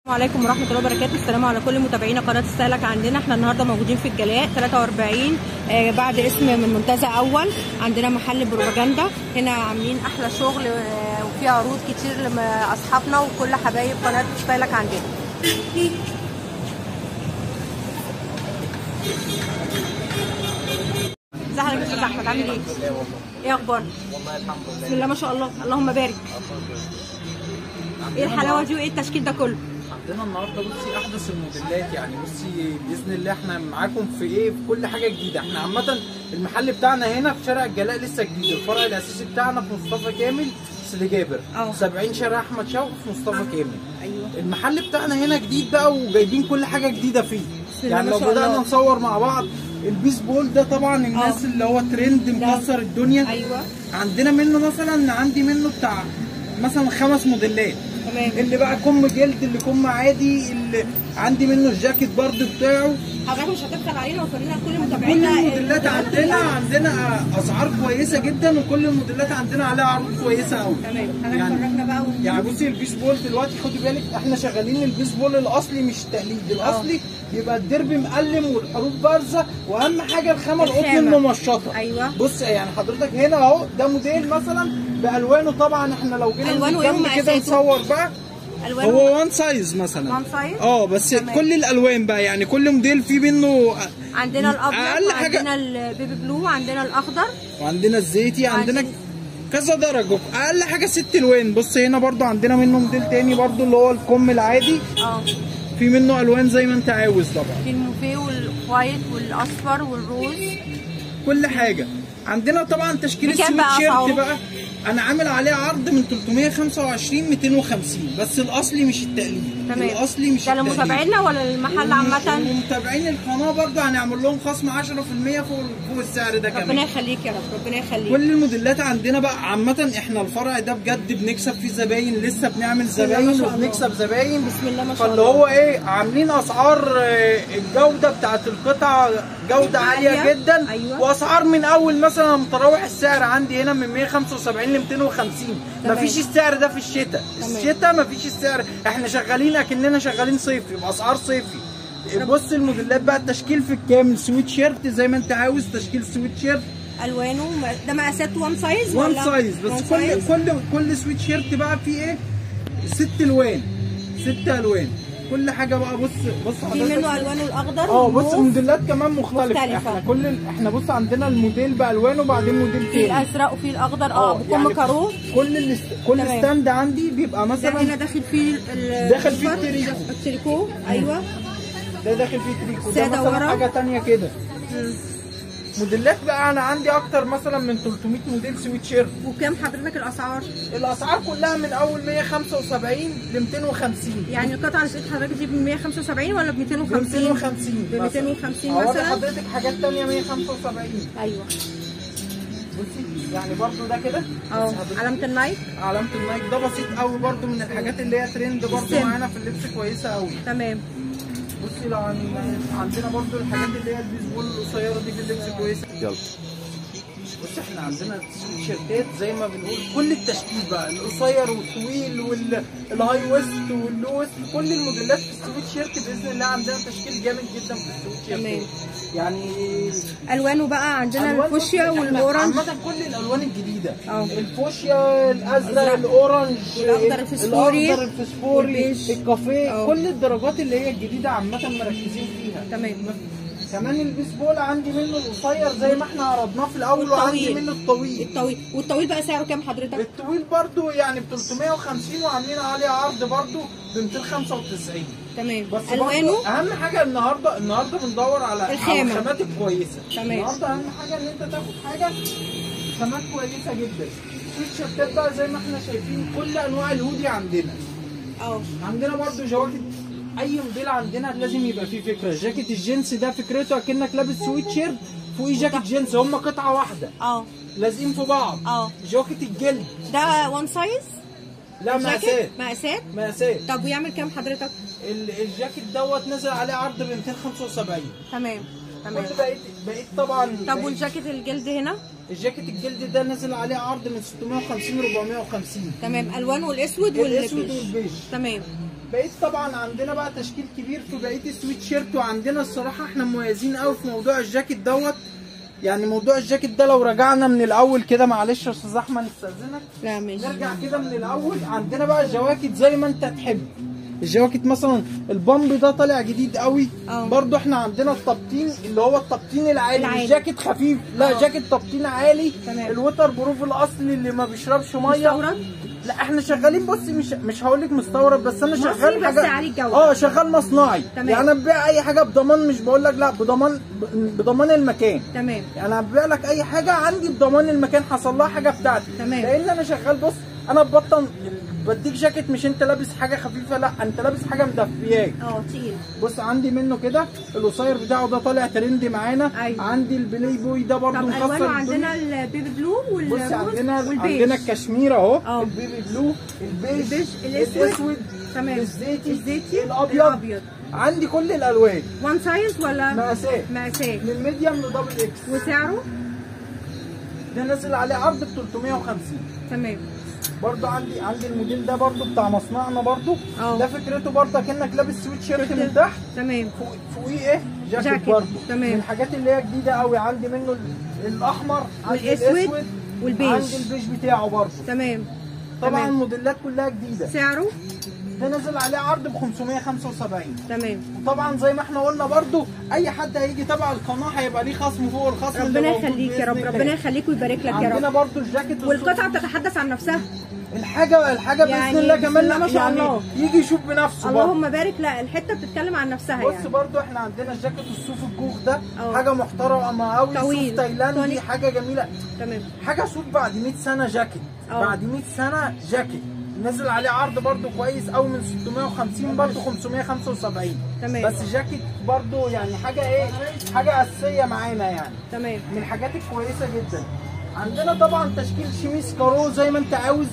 السلام عليكم ورحمه الله وبركاته. السلام على كل متابعينا قناه السالك. عندنا احنا النهارده موجودين في الجلاء 43 بعد اسم من منتزه اول. عندنا محل بروباجندا هنا عاملين احلى شغل وفي عروض كتير لاصحابنا وكل حبايب قناه السالك عندنا. ازي حضرتك يا استاذ احمد، عامل ايه؟ ايه اخبارك؟ والله الحمد لله. بسم الله ما شاء الله، اللهم بارك. ايه الحلاوه دي وايه التشكيل ده كله؟ عندنا النهارده بصي احدث الموديلات، يعني بصي باذن الله احنا معاكم في ايه، في كل حاجه جديده. احنا عامه المحل بتاعنا هنا في شارع الجلاء لسه جديد، الفرع الاساسي بتاعنا في مصطفى كامل سيدي جابر 70 شارع احمد شوقي في مصطفى كامل. ايوه المحل بتاعنا هنا جديد بقى وجايبين كل حاجه جديده فيه. يعني لو بدانا نصور مع بعض البيسبول ده طبعا الناس اللي هو ترند مكسر الدنيا. ايوه عندنا منه مثلا، عندي منه بتاع مثلا 5 موديلات. تمام. اللي بقى كم جلد، اللي كم عادي، اللي عندي منه الجاكيت برضو بتاعه. حضرتك مش هتبخل علينا وفرينا كل كل متابعينا. الموديلات عندنا اسعار كويسه جدا، وكل الموديلات عندنا عليها عروض كويسه قوي. تمام. حضرتك فرجنا بقى يعني بصي البيسبول دلوقتي خدي بالك احنا شغالين البيسبول الاصلي مش التقليد. الاصلي يبقى الدرب مقلم والحروف بارزه، واهم حاجه الخامه القطن الممشطه. ايوه بص يعني حضرتك هنا اهو ده موديل مثلا بالوانه. طبعا احنا لو جينا كده نصور بقى هو وان سايز مثلا. وان سايز بس تمام. كل الالوان بقى، يعني كل موديل فيه منه. عندنا الابيض، عندنا البيبي بلو، عندنا الاخضر، وعندنا الزيتي، عندنا كذا درجه. اقل حاجه 6 الوان. بص هنا برضو عندنا منه موديل تاني برضو اللي هو الكم العادي. في منه الوان زي ما انت عاوز طبعا، في الموفيه والوايت والاصفر والروز، كل حاجه. عندنا طبعا تشكيل السويت شيرت بقى انا عامل عليه عرض من 325 250، بس الاصلي مش التقليد. تمام. الاصلي مش ده لمتابعينا ولا المحل عامه؟ لمتابعين القناه برضه هنعمل لهم خصم 10% فوق السعر ده كمان. ربنا يخليك يا رب، ربنا يخليك. كل الموديلات عندنا بقى عامه. احنا الفرع ده بجد بنكسب فيه زباين، لسه بنعمل زباين وبنكسب زباين. بسم الله ما شاء الله. فاللي هو ايه، عاملين اسعار الجوده بتاعت القطعه جوده عاليه جدا. أيوة. واسعار من اول مثلا متراوح السعر عندي هنا من 175 ل 250. مفيش السعر ده في الشتاء. الشتاء مفيش السعر، احنا شغالين اكننا شغالين صيفي باسعار صيفي. بص الموديلات بقى التشكيل في الكامل، سويت شيرت زي ما انت عاوز، تشكيل سويت شيرت الوانه ده مقاسات وان سايز ولا وان سايز بس. كل سويت شيرت بقى فيه ايه 6 الوان، 6 الوان كل حاجه بقى. بص في منه الوانه الاخضر. بص الموديلات كمان مختلفه. احنا بص عندنا الموديل بالوانه وبعدين موديل تاني، في الازرق وفي الاخضر بكم يعني كارو. كل ستاند عندي بيبقى مثلا هنا داخل فيه التريكو. ايوه ده داخل فيه تريكو. ده مثلا حاجه ثانيه كده. موديلات بقى انا عندي اكتر مثلا من 300 موديل سويت شيرت. وكام حضرتك الاسعار؟ الاسعار كلها من اول 175 ل 250. يعني القطعه اللي لقيت حضرتك دي ب 175 ولا ب 250؟ ب 250. ب 250 مثلا. حضرتك حاجات ثانيه 175. ايوه بصي يعني برضو ده كده علامه النايك. علامه النايك ده بسيط قوي برضو، من الحاجات اللي هي ترند برضو معانا في اللبس، كويسه قوي. تمام. بصي لو عندنا برضو الحاجات اللي هي البيسبول القصيره دي في اللبس كويسه. يلا بص احنا عندنا تيشيرتات زي ما بنقول كل التشكيل بقى، القصير والطويل والهاي ويست واللو ويست، كل الموديلات في السويت شيرت باذن الله. عندنا تشكيل جامد جدا في السويت شيرت. تمام. يعني الوانه بقى عندنا الفوشيا والاورنج. عامه كل الالوان الجديده. الفوشيا، الازرق، الاورنج، الاخضر الفسفوري، الكافيه. كل الدرجات اللي هي الجديده عامه مركزين فيها. تمام. كمان البيسبول عندي منه القصير زي ما احنا عرضناه في الاول، وعندي منه الطويل. والطويل بقى سعره كام حضرتك؟ الطويل برضو يعني ب 350، وعاملين عليه عرض برضو ب 295. تمام. بس الوانه اهم حاجه النهارده بندور على الخامات الكويسه. تمام. النهارده اهم حاجه ان انت تاخد حاجه خامات كويسه جدا. التيشيرتات بقى زي ما احنا شايفين كل انواع الهودي عندنا. عندنا برضو جواكت. اي موديل عندنا لازم يبقى فيه فكره. جاكيت الجينز ده فكرته اكنك لابس سويت شيرت فوقيه جاكيت جينز، هم قطعه واحده لازقين في بعض. جاكيت الجلد ده وان سايز؟ لا مقاسات. طب ويعمل كام حضرتك؟ الجاكيت دوت نزل عليه عرض ب 275. تمام. بقيت طبعا. طب والجاكيت الجلد هنا؟ الجاكيت الجلد ده نزل عليه عرض من 650 ل 450. تمام. الوانه الاسود والبيج. تمام. بقيت طبعا عندنا بقى تشكيل كبير في بقيه السويت شيرت، وعندنا الصراحه احنا مميزين قوي في موضوع الجاكيت دوت. يعني موضوع الجاكيت ده لو رجعنا من الاول كده، معلش يا استاذ احمد نستاذنك. لا ماشي. نرجع كده من الاول. عندنا بقى الجواكت زي ما انت تحب. الجواكت مثلا البامب ده طالع جديد قوي. برضو احنا عندنا التبطين اللي هو التبطين العالي، مش جاكيت خفيف، لا جاكيت تبطين عالي. تمام. الوتر بروف الاصلي اللي ما بيشربش ميه. مستورد؟ لا احنا شغالين، بصي مش هقول لك مستورد، بس انا شغال حاجه بس عالي الجوده. شغال مصنعي. تمام. يعني انا ببيع اي حاجه بضمان، مش بقول لك لا، بضمان المكان. تمام. يعني انا ببيع لك اي حاجه عندي بضمان المكان، حصل لها حاجه بتاعتي. تمام. لان انا شغال، بص انا ببطن بديك جاكيت، مش انت لابس حاجه خفيفه، لا انت لابس حاجه مدفياك. تقيل. بص عندي منه كده القصير بتاعه ده طالع ترند معانا. أيوة. عندي البلاي بوي ده برده مكسر. طب الوانه عندنا البيبي بلو والروز والبيج. عندنا الكشمير اهو، البيبي بلو، البيج، الاسود، تمام، الزيتي، الابيض. عندي كل الالوان. وان سايز ولا مقاسات؟ مقاسات من ميديوم لدبل اكس. وسعره ده نازل عليه عرض ب 350. تمام. برضه عندي الموديل ده برضه بتاع مصنعنا برضه. ده فكرته برضه كأنك لابس سويت شيرت من تحت. تمام. فوقيه ايه؟ جاكيت برضه. تمام. من الحاجات اللي هي جديده قوي. عندي منه الاحمر، والاسود والبيج. عندي البيج بتاعه برضه. تمام. طبعا الموديلات كلها جديده. سعره ده نازل عليه عرض ب 575. تمام. وطبعا زي ما احنا قلنا برضو اي حد هيجي تبع القناه هيبقى ليه خصم فوق الخصم. ربنا يخليك يا رب، ربنا يخليك ويبارك لك يا رب. عندنا برضو الجاكيت والقطعه بتتحدث عن نفسها. الحاجه يعني باذن الله كمان ما شاء الله يجي يشوف بنفسه. اللهم بارك. لا الحته بتتكلم عن نفسها. بص يعني برضو احنا عندنا الجاكيت الصوف الجوخ ده حاجه محترمه قوي، صوف تايلاندي، حاجه جميله. تمام. حاجه صوف بعد 100 سنه جاكيت. بعد 100 سنه جاكيت نزل عليه عرض برضو كويس قوي من 650 برضو 575. تمام. بس جاكيت برضو يعني حاجه ايه، حاجه اساسيه معانا يعني. تمام. من الحاجات الكويسه جدا. عندنا طبعا تشكيل شميس كارو زي ما انت عاوز.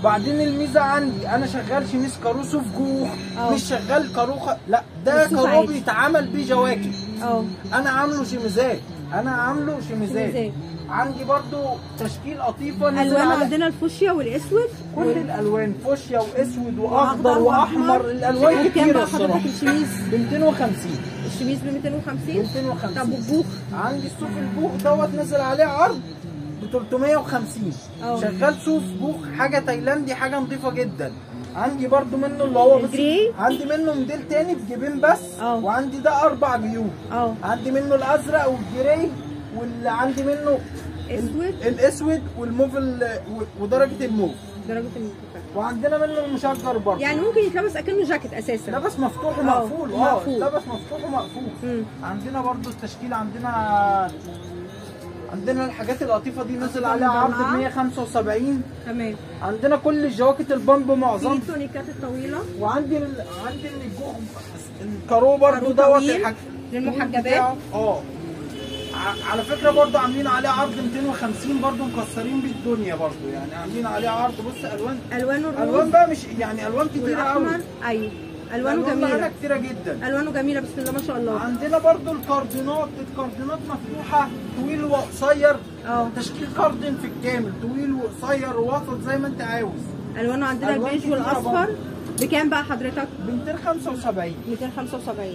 بعدين الميزه عندي انا شغال شميس كارو صوف جوه، مش شغال كارو لا ده كارو بيتعمل بيه جواكت. انا عامله شميزات، عندي برضو تشكيل قطيفه. الوان عندنا الفوشيا والاسود، كل الالوان فوشيا واسود واخضر واحمر. الالوان كتير الصراحه. الشميز ب 250. الشميز ب 250. طب والجوخ؟ عندي الصوف الجوخ دوت نزل عليه عرض ب 350. شغال صوف جوخ، حاجه تايلاندي، حاجه نظيفه جدا. عندي برضو منه اللي هو عندي منه موديل تاني بجيبين بس. وعندي ده 4 جيوب. عندي منه الازرق والجراي، واللي عندي منه الاسود والموف ودرجه الموف. وعندنا منه المشجر برضه. يعني ممكن يتلبس اكنه جاكيت اساسا. لبس مفتوح ومقفول. لبس مفتوح ومقفول. عندنا برضه التشكيل، عندنا الحاجات اللطيفه دي نزل عليها عرض ب 175. تمام. عندنا كل الجواكت البامب معظم. في التونيكات الطويله. وعندي الجوخ الكارو برضه دوت للمحجبات. على فكره برضه عاملين عليه عرض 250 برضه، مكسرين بيه الدنيا برضه. يعني عاملين عليه عرض. بص الوان بقى، مش يعني الوان كتيره قوي. ايوه الوانه جميله، كتيره جدا. الوانه جميله بسم الله ما شاء الله. عندنا برضه الكاردينات مفتوحه طويل وقصير. تشكيل كاردين في الكامل، طويل وقصير ووسط زي ما انت عاوز. الوانه عندنا البيج والاصفر. بكام بقى حضرتك؟ ب 275. 275.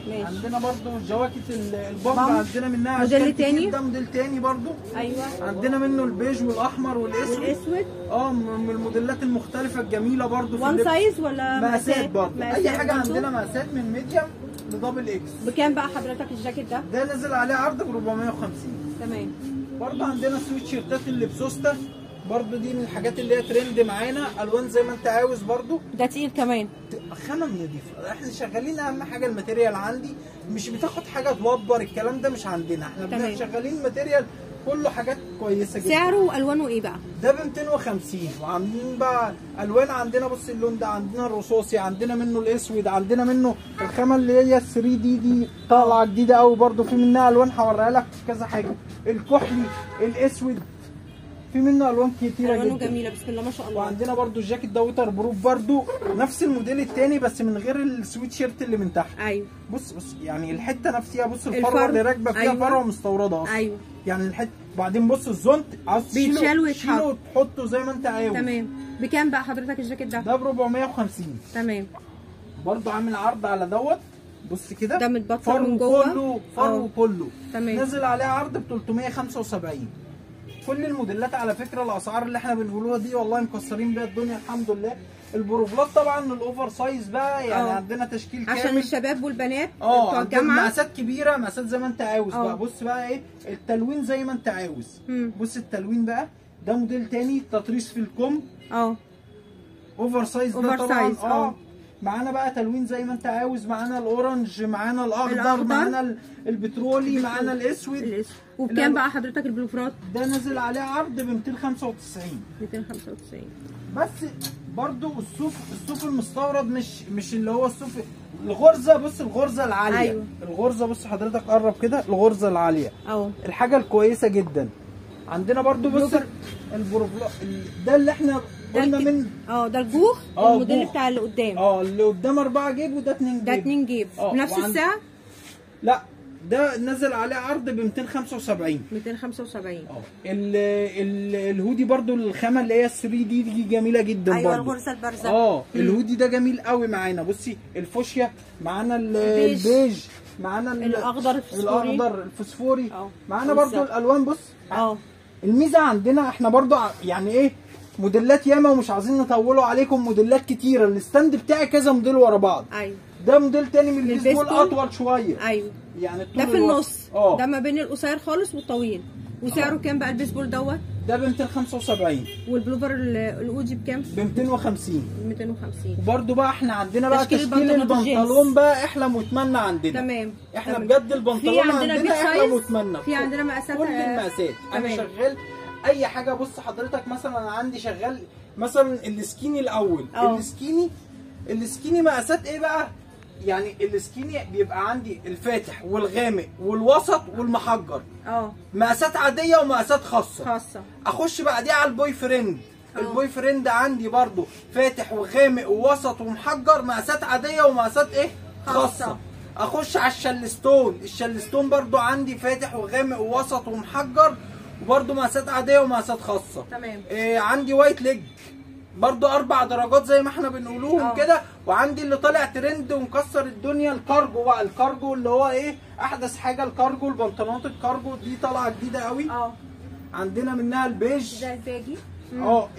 ماشي. عندنا برضو جواكت البامب، عندنا منها موديل تاني. ده موديل تاني برضو. ايوه. عندنا منه البيج والاحمر والاسود. من الموديلات المختلفه الجميله برضو. وان سايز ولا مقاسات برضو؟ اي حاجه عندنا مقاسات من ميديوم لدبل اكس. بكام بقى حضرتك الجاكيت ده؟ ده نزل عليه عرض ب 450. تمام. برضو عندنا سويت شيرتات اللي بسوسته برضو، دي من الحاجات اللي هي ترند معانا. الوان زي ما انت عاوز برضو. ده تقيل كمان، خامه نضيفه. احنا شغالين اهم حاجه الماتيريال عندي، مش بتاخد حاجه توبر، الكلام ده مش عندنا. احنا شغالين ماتيريال كله حاجات كويسه جدا. سعره والوانه ايه بقى؟ ده ب 250. وعاملين بقى الوان عندنا. بص اللون ده عندنا الرصاصي، عندنا منه الاسود، عندنا منه الخامه اللي هي 3 دي طالعه جديده قوي برضو. في منها الوان هوريها لك كذا حاجه. الكحلي، الاسود، في منه الوان كتيره جدا. الوانه جميله بسم الله ما شاء الله. وعندنا برضو الجاكيت ده ووتر بروف برضو، نفس الموديل التاني بس من غير السويت شيرت اللي من تحت. ايوه. بص يعني الحته نفسها. بص الفروه اللي راكبه فيها فروه مستورده اصلا. ايوه. يعني الحته. بعدين بص الزونت عاوز تشيله وتحطه زي ما انت عاوز. تمام. بكام بقى حضرتك الجاكيت ده؟ ده ب 450. تمام. برضه عامل عرض على دوت. بص كده ده متبطل من جوه كله فرو كله تمام. نازل عليه عرض ب 375. كل الموديلات على فكره الاسعار اللي احنا بنقولوها دي والله مكسرين بيها الدنيا الحمد لله. البروفلات طبعا الاوفر سايز بقى يعني عندنا تشكيل كامل عشان الشباب والبنات بتوع الجامعه. مقاسات كبيره، مقاسات زي ما انت عاوز بقى. بص بقى ايه التلوين زي ما انت عاوز. بص التلوين بقى ده موديل تاني تطريز في الكم اوفر سايز ده طبعا معانا بقى تلوين زي ما انت عاوز. معانا الاورنج، معانا الاخضر، معانا البترولي، معانا الاسود. وبكام بقى حضرتك البلوفرات؟ ده نازل عليه عرض ب 295. 295 بس برضو الصوف المستورد مش اللي هو الصوف الغرزه. بص الغرزه العاليه الغرزه بص حضرتك قرب كده الغرزه العاليه الحاجه الكويسه جدا عندنا برضو. بص البروفلا ده اللي احنا قلنا من ده الجوخ الموديل بتاع اللي قدام. اللي قدام 4 جيب وده 2 جيب. ده 2 جيب بنفس السعر؟ لا ده نزل عليه عرض ب 275. 275 الهودي برضو الخامه اللي هي 3 دي جميله جدا. ايوه برضو الغرزه البارزه. الهودي ده جميل قوي معانا. بصي الفوشيا معانا، البيج معانا، الاخضر الفوسفوري معانا برضو الالوان. بص الميزه عندنا احنا برضو يعني ايه موديلات ياما ومش عايزين نطولوا عليكم. موديلات كتيره. الستاند بتاعي كذا موديل ورا بعض. ده موديل تاني من البيسبول اطول شويه. يعني ده في النص. ده ما بين القصير خالص والطويل. وسعره كام بقى البيسبول دوت؟ ده ب 275. والبلوفر الاوجي بكام؟ ب 250. 250. وبرده بقى احنا عندنا بقى تشكيل البنطلون بقى احلى متمنى عندنا. تمام. احنا بجد البنطلون عندنا احلى متمنى. في عندنا مقاسات كل المقاسات. انا شغال اي حاجه. بص حضرتك مثلا انا عندي شغال مثلا السكيني الاول. السكيني مقاسات ايه بقى؟ يعني السكيني بيبقى عندي الفاتح والغامق والوسط والمحجر. مقاسات عاديه ومقاسات خاصه. اخش بعديها على البوي فريند. البوي فريند عندي برضو فاتح وغامق ووسط ومحجر، مقاسات عاديه ومقاسات ايه خاصه. اخش على الشلستون برضو عندي فاتح وغامق ووسط ومحجر وبرضو مقاسات عاديه ومقاسات خاصه. تمام. عندي وايت ليج برضو 4 درجات زي ما احنا بنقولوهم كده. وعندي اللي طالع ترند ومكسر الدنيا الكارجو بقى. الكارجو اللي هو ايه احدث حاجه. الكارجو البنطلونات الكارجو دي طالعه جديده قوي. عندنا منها البيج. ده الباجي.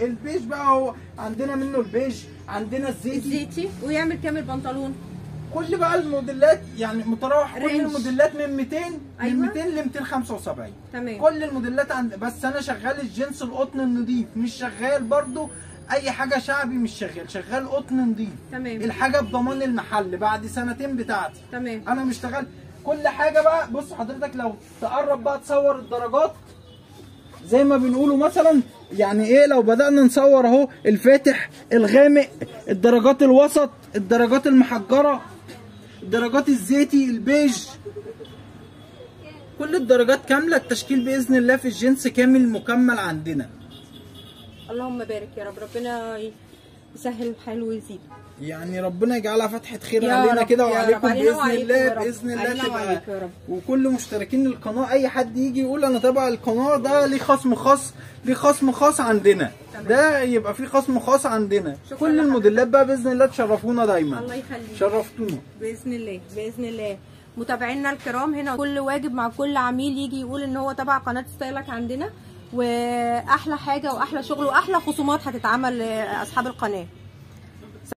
البيج بقى هو عندنا منه البيج. عندنا الزيتي. ويعمل كام البنطلون؟ كل بقى الموديلات يعني متراوح. كل الموديلات من 200 من 200 ل 275. تمام. كل الموديلات بس انا شغال الجنس القطن النظيف. مش شغال برضو اي حاجه شعبي. مش شغال قطن نظيف. تمام. الحاجه بضمان المحل بعد 2 بتاعتي. تمام. انا مشتغل كل حاجه بقى. بص حضرتك لو تقرب بقى تصور الدرجات زي ما بنقولوا مثلا يعني ايه. لو بدأنا نصور اهو الفاتح الغامق، الدرجات الوسط، الدرجات المحجره، الدرجات الزيتي، البيج، كل الدرجات كامله. التشكيل باذن الله في الجنس كامل مكمل عندنا. اللهم بارك يا رب. ربنا يسهل الحال ويزيد. يعني ربنا يجعلها فتحة خير علينا كده وعليكم بإذن الله. بإذن الله تبقى. وكل مشتركين القناة أي حد يجي يقول أنا تابع القناة ده ليه خصم خاص، ليه خصم خاص عندنا. ده يبقى فيه خصم خاص عندنا. كل الموديلات بقى بإذن الله تشرفونا دايما. الله يخليك. شرفتونا بإذن الله. بإذن الله. متابعينا الكرام هنا كل واجب مع كل عميل يجي يقول ان هو تبع قناة ستايلك عندنا. واحلى حاجة واحلى شغل واحلى خصومات هتتعمل لاصحاب القناة.